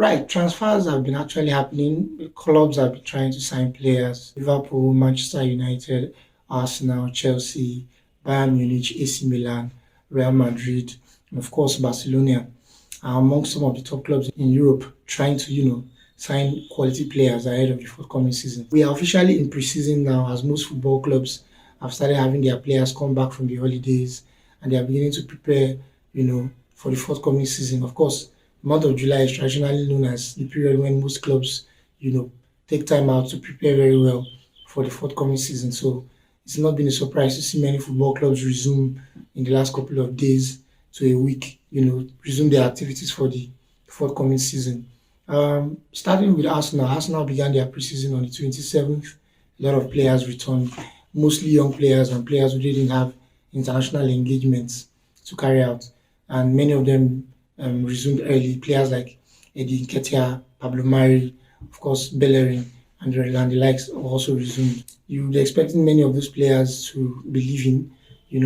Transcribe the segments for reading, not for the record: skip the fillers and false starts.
Right, transfers have been actually happening. Clubs have been trying to sign players. Liverpool, Manchester United, Arsenal, Chelsea, Bayern Munich, AC Milan, Real Madrid, and of course Barcelona are among some of the top clubs in Europe trying to, sign quality players ahead of the forthcoming season. We are officially in preseason now as most football clubs have started having their players come back from the holidays and they are beginning to prepare, for the forthcoming season. Of course, the month of July is traditionally known as the period when most clubs, you know, take time out to prepare very well for the forthcoming season. So it's not been a surprise to see many football clubs resume in the last couple of days to a week, resume their activities for the forthcoming season. Starting with Arsenal, Arsenal began their preseason on the 27th. A lot of players returned, mostly young players and players who didn't have international engagements to carry out. And many of them resumed early. Players like Eddie Nketiah, Pablo Mari, of course, Bellerin, and the likes also resumed. You would be expecting many of those players to be leaving,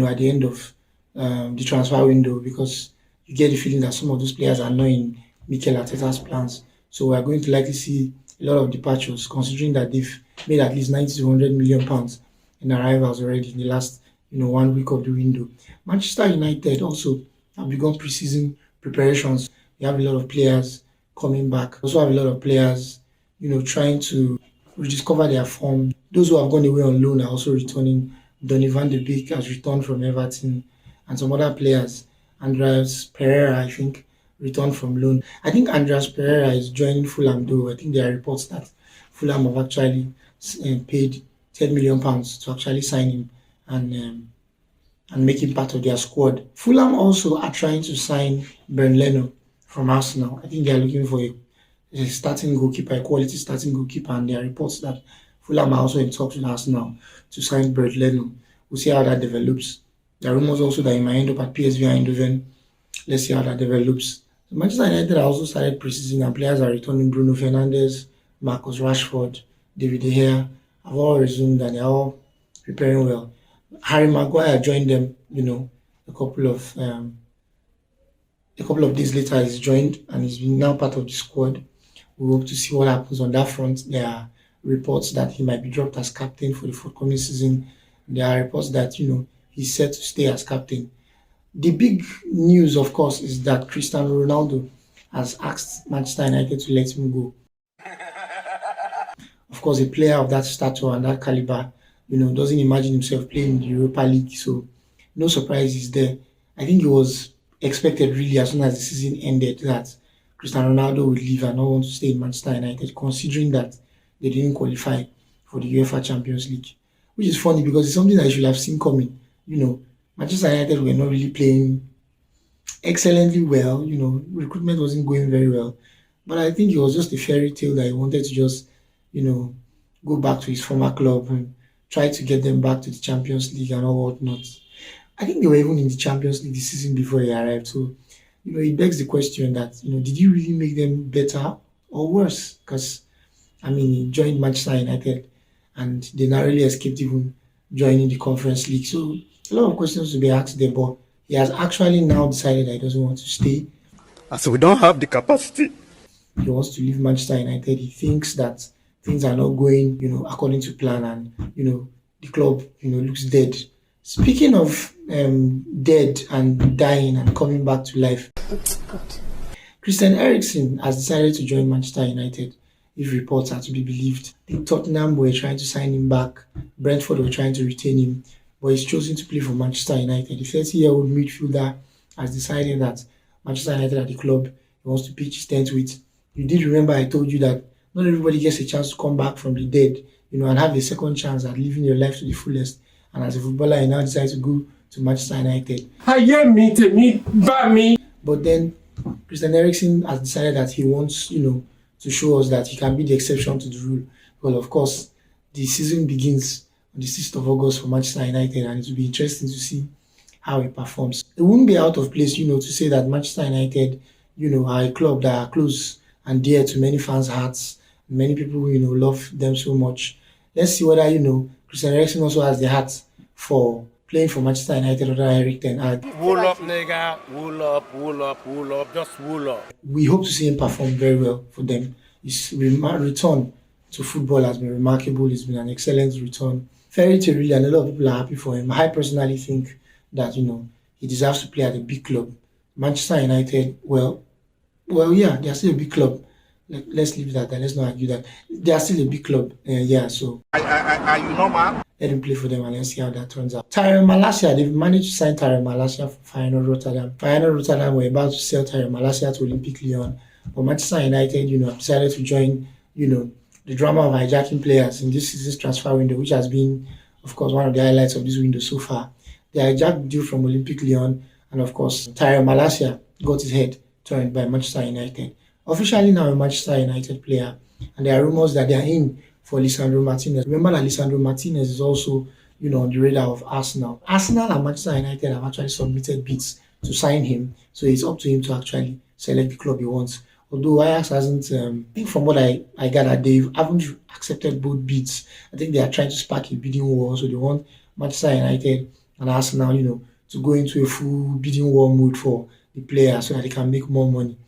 at the end of the transfer window because you get the feeling that some of those players are not in Mikel Arteta's plans. So we are going to likely see a lot of departures, considering that they've made at least 90 to 100 million pounds in arrivals already in the last, 1 week of the window. Manchester United also have begun preseason preparations. You have a lot of players coming back. Also have a lot of players, trying to rediscover their form. Those who have gone away on loan are also returning. Donny van de Beek has returned from Everton, and some other players. Andreas Pereira, I think, returned from loan. I think Andreas Pereira is joining Fulham, though. I think there are reports that Fulham have actually paid £10 million to actually sign him and make him part of their squad. Fulham also are trying to sign Ben Leno from Arsenal. I think they are looking for a starting goalkeeper, a quality starting goalkeeper, and there are reports that Fulham are also in talks with Arsenal to sign Brett Leno. We'll see how that develops. There are rumors also that he might end up at PSV Eindhoven. Let's see how that develops. So Manchester United have also started preseason and players are returning. Bruno Fernandes, Marcus Rashford, David De Gea have all resumed and they're all preparing well. Harry Maguire joined them, a couple of days later he's joined and he's been now part of the squad. We hope to see what happens on that front. There are reports that he might be dropped as captain for the forthcoming season. There are reports that, he's set to stay as captain. The big news, of course, is that Cristiano Ronaldo has asked Manchester United to let him go. Of course, a player of that stature and that caliber, doesn't imagine himself playing in the Europa League. So no surprises there. I think it was expected really as soon as the season ended that Cristiano Ronaldo would leave and not want to stay in Manchester United, considering that they didn't qualify for the UEFA Champions League. Which is funny because it's something that you should have seen coming. Manchester United were not really playing excellently well. Recruitment wasn't going very well. But I think it was just a fairy tale that he wanted to just, go back to his former club and try to get them back to the Champions League and all whatnot. I think they were even in the Champions League the season before he arrived. So, it begs the question that, did you really make them better or worse? Because, he joined Manchester United and they narrowly escaped even joining the Conference League. So, a lot of questions to be asked there, but he has actually now decided that he doesn't want to stay. So we don't have the capacity. He wants to leave Manchester United. He thinks that things are not going, according to plan, and the club, looks dead. Speaking of dead and dying and coming back to life, Christian Eriksen has decided to join Manchester United. If reports are to be believed, I think Tottenham were trying to sign him back. Brentford were trying to retain him, but he's chosen to play for Manchester United. The 30-year-old midfielder has decided that Manchester United are the club he wants to pitch his tent with. You did remember I told you that not everybody gets a chance to come back from the dead, and have a second chance at living your life to the fullest. And as a footballer, he now decides to go to Manchester United. But then Christian Eriksen has decided that he wants, to show us that he can be the exception to the rule. Well, of course, the season begins on the 6th of August for Manchester United, and it will be interesting to see how he performs. It wouldn't be out of place, to say that Manchester United, are a club that are close and dear to many fans' hearts. Many people, love them so much. Let's see whether, Christian Eriksen also has the heart for playing for Manchester United under Eric Ten Hag. Wool up, nigga. Wool up, wool up, wool up. Just wool up. We hope to see him perform very well for them. His return to football has been remarkable. It's been an excellent return. Fairy tale really, and a lot of people are happy for him. I personally think that he deserves to play at a big club. Manchester United, yeah, they are still a big club. Let's leave that. Let's not argue that they are still a big club. Yeah, so Are you normal? let him play for them and let's see how that turns out. Tyrell Malacia, they've managed to sign Tyrell Malacia for Feyenoord Rotterdam. Feyenoord Rotterdam were about to sell Tyrell Malacia to Olympique Lyon, but Manchester United, decided to join, the drama of hijacking players in this season's transfer window, which has been, of course, one of the highlights of this window so far. They hijacked the deal from Olympique Lyon, and of course, Tyrell Malacia got his head turned by Manchester United. Officially now a Manchester United player, and there are rumors that they are in for Lisandro Martinez. Remember that Lisandro Martinez is also, on the radar of Arsenal. Arsenal and Manchester United have actually submitted bids to sign him, so it's up to him to actually select the club he wants. Although Ajax hasn't, I think from what I gathered, they haven't accepted both bids. I think they are trying to spark a bidding war, so they want Manchester United and Arsenal, to go into a full bidding war mode for the player so that they can make more money.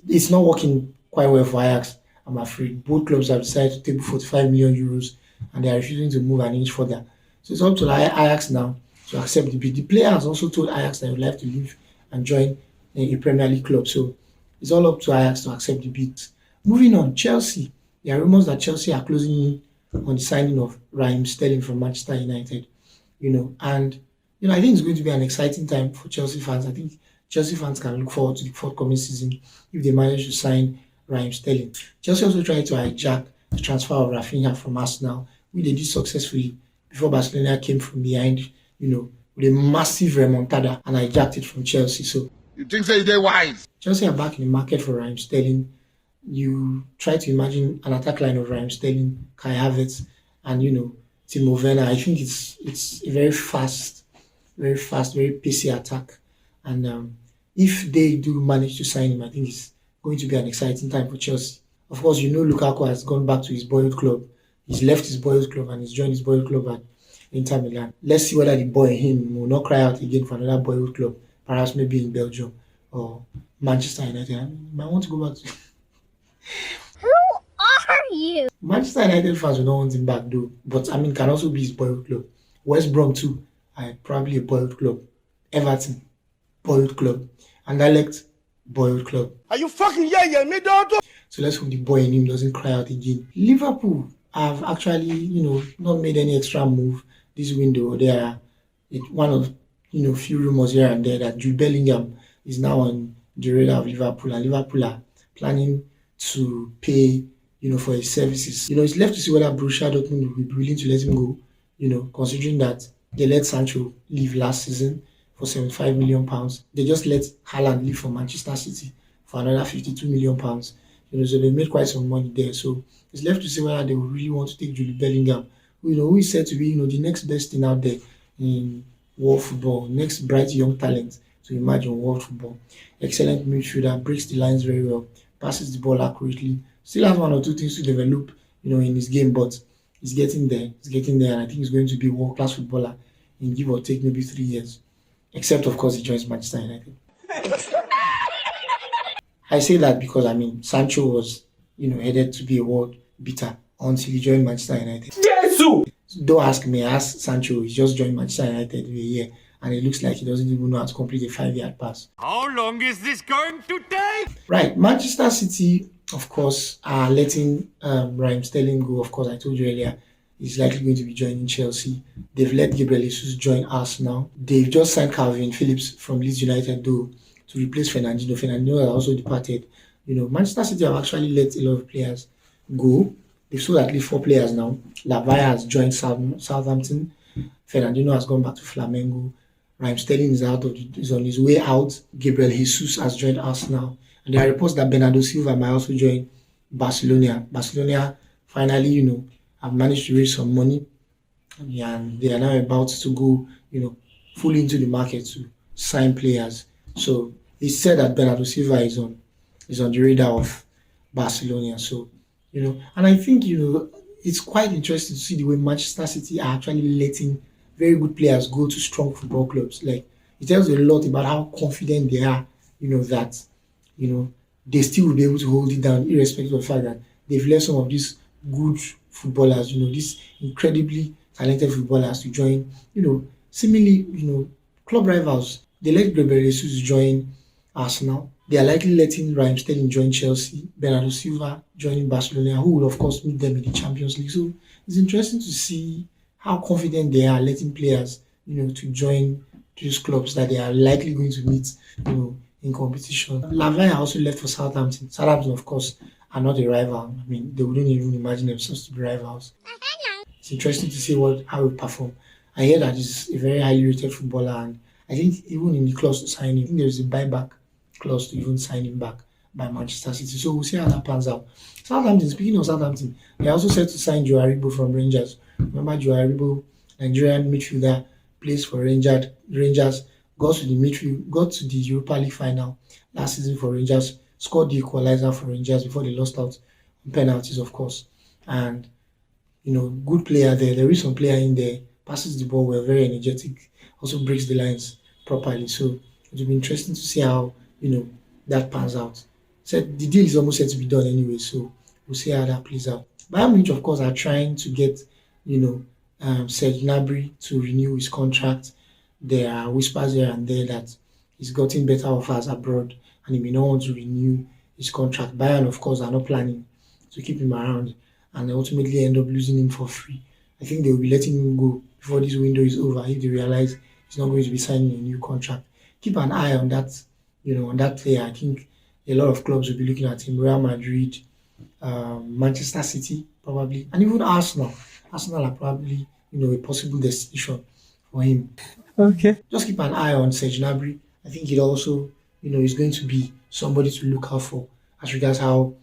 It's not working quite well for Ajax, I'm afraid. Both clubs have decided to table 45 million euros and they are refusing to move an inch further. So it's up to Ajax now to accept the bid. The player has also told Ajax that he would like to leave and join a Premier League club. So it's all up to Ajax to accept the bid. Moving on, Chelsea. There are rumors that Chelsea are closing in on the signing of Raheem Sterling from Manchester United. And I think it's going to be an exciting time for Chelsea fans. I think Chelsea fans can look forward to the forthcoming season if they manage to sign Raheem Sterling. Chelsea also tried to hijack the transfer of Rafinha from Arsenal, which they did successfully before Barcelona came from behind, with a massive remontada and hijacked it from Chelsea. So You think they're wise? Chelsea are back in the market for Raheem Sterling. You try to imagine an attack line of Raheem Sterling, Kai Havertz, and Timo Werner. I think it's a very fast, very pacey attack. And if they do manage to sign him, I think it's going to be an exciting time for Chelsea. Of course, Lukaku has gone back to his boyhood club. He's left his boyhood club and he's joined his boyhood club at Inter Milan. Let's see whether the boy in him will not cry out again for another boyhood club, perhaps maybe in Belgium or Manchester United. I might want to go back to. Who are you? Manchester United fans will not want him back though, but can also be his boyhood club. West Brom too, probably a boyhood club. Everton, boyhood club. Anderlecht, boyhood club. Are you fucking me, dog? So let's hope the boy in him doesn't cry out again. Liverpool have actually, not made any extra move this window. They are one of, few rumors here and there that Jude Bellingham is now on the radar of Liverpool, and Liverpool are planning to pay, for his services. It's left to see whether Borussia Dortmund will be willing to let him go, considering that they let Sancho leave last season for £75 million. They just let Haaland leave for Manchester City for another £52 million. So they made quite some money there. So it's left to see whether they will really want to take Jude Bellingham, who is said to be, the next best thing out there in world football, next bright young talent to emerge in world football. Excellent midfielder, breaks the lines very well, passes the ball accurately, still has one or two things to develop, in his game, but he's getting there. And I think he's going to be a world-class footballer in give or take maybe 3 years. Except, of course, he joins Manchester United. I say that because, Sancho was, headed to be a world beater until he joined Manchester United. Yes! Don't ask me, ask Sancho. He just joined Manchester United in a year, and it looks like he doesn't even know how to complete a 5-yard pass. How long is this going to take? Right, Manchester City, of course, are letting Raheem Sterling go. Of course, I told you earlier, he's likely going to be joining Chelsea. They've let Gabriel Jesus join Arsenal. They've just signed Calvin Phillips from Leeds United, though, to replace Fernandinho. Fernandinho has also departed. Manchester City have actually let a lot of players go. They've sold at least 4 players now. Lavia has joined Southampton. Fernandinho has gone back to Flamengo. Raheem Sterling is on his way out. Gabriel Jesus has joined Arsenal. And there are reports that Bernardo Silva might also join Barcelona. Barcelona finally, have managed to raise some money. And they are now about to go, fully into the market to sign players. So it's said that Bernardo Silva is on the radar of Barcelona. So, and I think, it's quite interesting to see the way Manchester City are actually letting very good players go to strong football clubs. Like it tells you a lot about how confident they are, that you know they still will be able to hold it down, irrespective of the fact that they've left some of these good footballers, these incredibly talented footballers to join, seemingly, club rivals. They let Gabriel Jesus join Arsenal. They are likely letting Raheem Sterling join Chelsea, Bernardo Silva joining Barcelona, who will of course meet them in the Champions League. So it's interesting to see how confident they are letting players, to join these clubs that they are likely going to meet, in competition. Lavia also left for Southampton. Southampton, of course, are not a rival. I mean, they wouldn't even imagine themselves to be rivals. It's interesting to see how he perform. I hear that he's a very highly rated footballer, and I think even in the clause to sign him, I think there's a buyback clause to even sign him back by Manchester City. So we'll see how that pans out. Southampton, speaking of Southampton, they also set to sign Joe Aribo from Rangers. Remember Joe Aribo, Nigerian midfielder, plays for Rangers, got to the Europa League final last season for Rangers, scored the equalizer for Rangers before they lost out on penalties, of course. And good player there. There is some player in there, passes the ball well, very energetic, also breaks the lines properly. So it will be interesting to see how, that pans out. So the deal is almost set to be done anyway, so we'll see how that plays out. Bayern Munich, of course, are trying to get, Serge Gnabry to renew his contract. There are whispers here and there that he's gotten better offers abroad and he may not want to renew his contract. Bayern, of course, are not planning to keep him around and ultimately end up losing him for free. I think they will be letting him go before this window is over if they realize he's not going to be signing a new contract. Keep an eye on that, on that player. I think a lot of clubs will be looking at him. Real Madrid, Manchester City, probably, and even Arsenal. Arsenal are probably, a possible destination for him. Okay. Just keep an eye on Serge Gnabry. I think it also, is going to be somebody to look out for as regards how,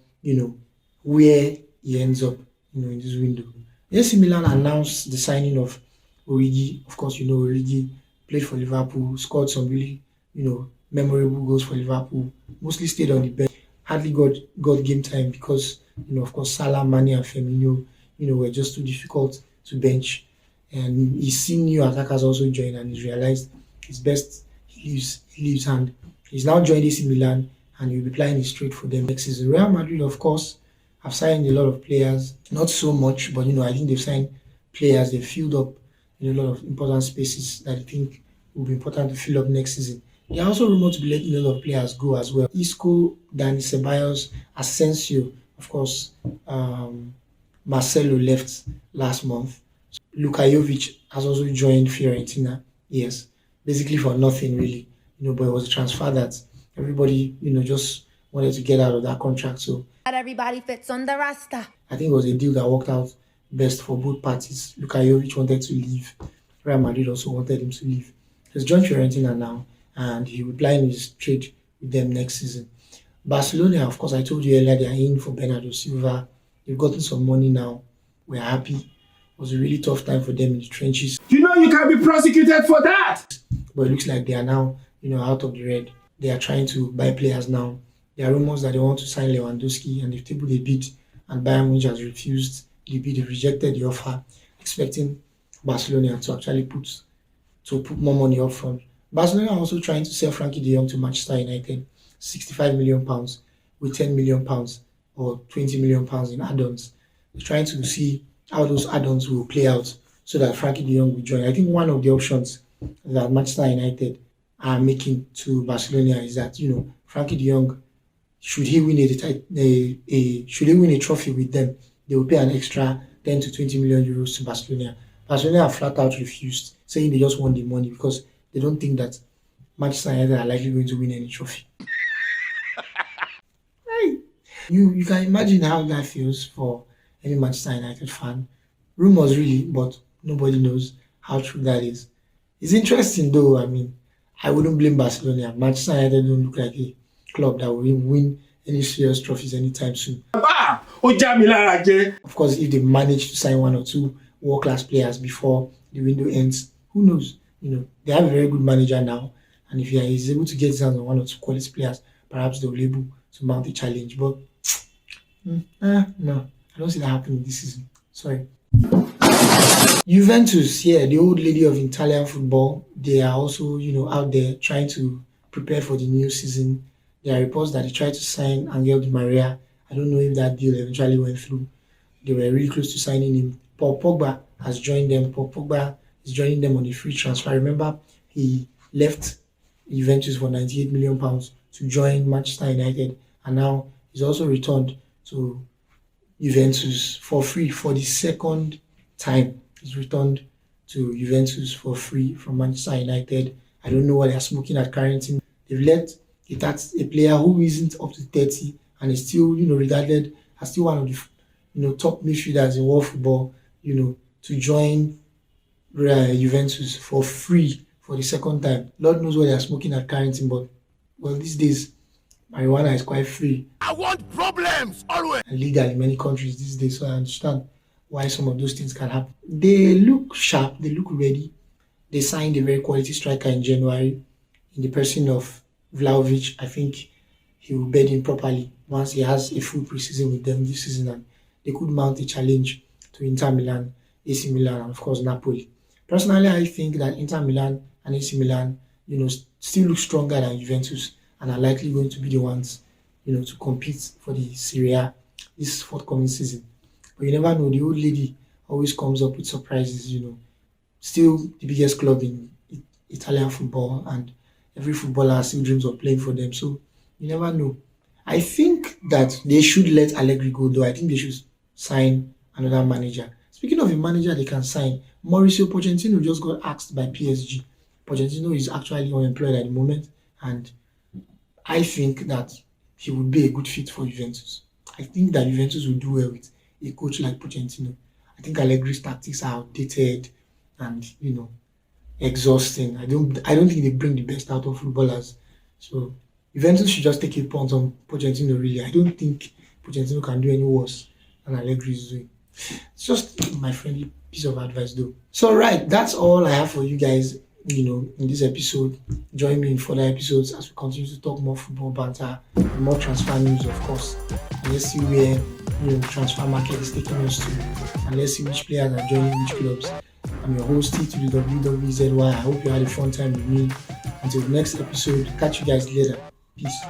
where he ends up, in this window. AC Milan announced the signing of Origi. Of course, Origi played for Liverpool, scored some really, memorable goals for Liverpool. Mostly stayed on the bench, hardly got game time because, of course, Salah, Mane, and Firmino, were just too difficult to bench. And he's seen new attackers also join, and he's realized his best he leaves, and he's now joined AC Milan, and he'll be playing it straight for them next season. Real Madrid, of course, have signed a lot of players, not so much, but I think they've signed players. They've filled up a lot of important spaces that I think will be important to fill up next season. They are also rumored to be letting a lot of players go as well. Isco, Dani Ceballos, Asensio, of course, Marcelo left last month. Luka Jovic has also joined Fiorentina. Yes, basically for nothing really, but it was a transfer that everybody, just wanted to get out of that contract. So Not everybody fits on the roster. I think it was a deal that worked out best for both parties. Luka Jovic wanted to leave. Real Madrid also wanted him to leave. He's joined Fiorentina now, and he will be playing his trade with them next season. Barcelona, of course, I told you earlier, they are in for Bernardo Silva. They've gotten some money now. We're happy. It was a really tough time for them in the trenches, You know you can be prosecuted for that. but it looks like they are now, out of the red. They are trying to buy players now. There are rumors that they want to sign Lewandowski, and they've tabled a bid, and Bayern Munich has refused the bid. They've rejected the offer, expecting Barcelona to actually put more money up front. Barcelona are also trying to sell Frankie de Jong to Manchester United, £65 million with £10 million or £20 million in add-ons. They're trying to see how those add-ons will play out so that Frankie de Jong will join. I think one of the options that Manchester United are making to Barcelona is that Frankie de Jong, should he win a trophy with them, they will pay an extra 10 to 20 million euros to Barcelona. Barcelona have flat out refused, saying they just want the money because they don't think that Manchester United are likely going to win any trophy. Right. You can imagine how that feels for any Manchester United fan. Rumors really, but nobody knows how true that is. It's interesting though. I mean, I wouldn't blame Barcelona. Manchester United don't look like a club that will win any serious trophies anytime soon. Ó já mi lára jẹ. Of course, if they manage to sign one or two world-class players before the window ends, who knows? They have a very good manager now, and if he is able to get his hands on one or two quality players, perhaps they'll be able to mount a challenge. But no, I don't see that happening this season. Sorry. Juventus, yeah, the old lady of Italian football, they are also, out there trying to prepare for the new season. There are reports that they tried to sign Angel Di Maria. I don't know if that deal eventually went through. They were really close to signing him. Paul Pogba has joined them. Paul Pogba is joining them on a free transfer. Remember, he left Juventus for £98 million to join Manchester United, and now he's also returned to Juventus for free for the second time. He's returned to Juventus for free from Manchester United. I don't know what they're smoking at Carrington. They've let a player who isn't up to 30 and is still, regarded as still one of the, top midfielders in world football, to join Juventus for free for the second time. Lord knows what they're smoking at Carrington, but well, these days marijuana is quite free. I want problems always. And legal in many countries these days, so I understand why some of those things can happen. They look sharp, they look ready. They signed a very quality striker in January in the person of Vlahovic. I think he will bed in properly once he has a full preseason with them this season, and they could mount a challenge to Inter Milan, AC Milan, and of course Napoli. Personally, I think that Inter Milan and AC Milan, still look stronger than Juventus and are likely going to be the ones, to compete for the Serie A this forthcoming season. But you never know, the old lady always comes up with surprises, Still the biggest club in Italian football, and every footballer still dreams of playing for them. So you never know. I think that they should let Allegri go, though. I think they should sign another manager. Speaking of a manager they can sign, Mauricio Pochettino just got asked by PSG. Pochettino is actually unemployed at the moment, and I think that he would be a good fit for Juventus. I think that Juventus will do well with a coach like Pochettino. I think Allegri's tactics are outdated and exhausting. I don't think they bring the best out of footballers. So Juventus should just take a punt on Pochettino. Really, I don't think Pochettino can do any worse than Allegri is doing. It's just my friendly piece of advice, though. So right, that's all I have for you guys. In this episode. Join me in further episodes as we continue to talk more football banter and more transfer news, of course. And let's see where the transfer market is taking us to, and let's see which players are joining which clubs. I'm your host, T to the WWZY. I hope you had a fun time with me. Until the next episode, catch you guys later. Peace.